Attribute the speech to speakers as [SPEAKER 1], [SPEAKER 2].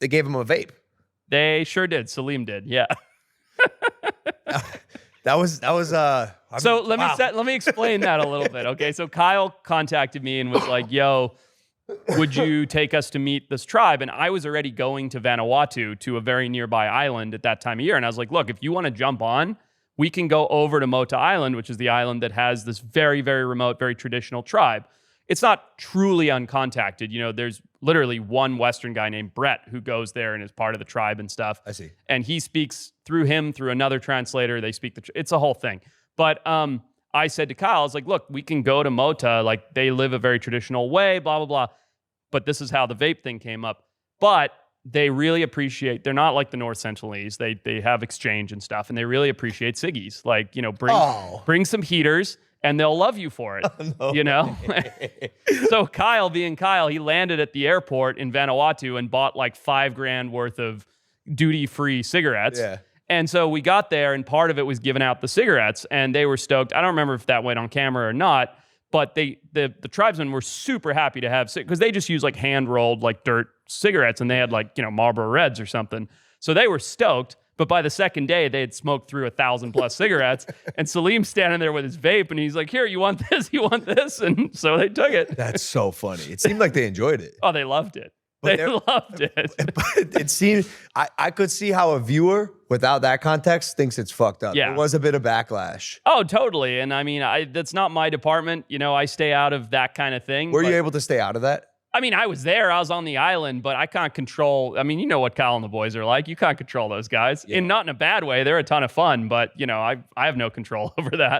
[SPEAKER 1] They gave him a vape.
[SPEAKER 2] They sure did. Salim did. Yeah.
[SPEAKER 1] That was.
[SPEAKER 2] So let me explain that a little bit. Okay. So Kyle contacted me and was like, yo, would you take us to meet this tribe? And I was already going to Vanuatu, to a very nearby island at that time of year. And I was like, look, if you want to jump on, we can go over to Mota Island, which is the island that has this very, very remote, very traditional tribe. It's not truly uncontacted. You know, there's literally one Western guy named Brett who goes there and is part of the tribe and stuff.
[SPEAKER 1] I see.
[SPEAKER 2] And he speaks through him, through another translator. They speak it's a whole thing. But I said to Kyle, I was like, look, we can go to Mota. Like, they live a very traditional way, blah, blah, blah. But this is how the vape thing came up. But they really appreciate, they're not like the North Sentinelese. They have exchange and stuff, and they really appreciate ciggies. Like, you know, bring some heaters, and they'll love you for it. Oh, no, you know? So Kyle, being Kyle, he landed at the airport in Vanuatu and bought like $5,000 worth of duty-free cigarettes.
[SPEAKER 1] Yeah.
[SPEAKER 2] And so we got there, and part of it was giving out the cigarettes, and they were stoked. I don't remember if that went on camera or not, but the tribesmen were super happy to have, because they just use like hand-rolled like dirt cigarettes, and they had like, you know, Marlboro Reds or something. So they were stoked. But by the second day, they had smoked through 1,000+ cigarettes. And Salim's standing there with his vape, and he's like, here, you want this? You want this? And so they took it.
[SPEAKER 1] That's so funny. It seemed like they enjoyed it.
[SPEAKER 2] Oh, they loved it. They loved it.
[SPEAKER 1] But it seemed, I could see how a viewer without that context thinks it's fucked up.
[SPEAKER 2] Yeah.
[SPEAKER 1] There was a bit of backlash.
[SPEAKER 2] Oh, totally. And I mean, that's not my department. You know, I stay out of that kind of thing.
[SPEAKER 1] Were you able to stay out of that?
[SPEAKER 2] I mean, I was there. I was on the island, but I can't control. I mean, you know what Kyle and the boys are like. You can't control those guys.
[SPEAKER 1] Yeah.
[SPEAKER 2] Not in a bad way. They're a ton of fun, but, you know, I have no control over that.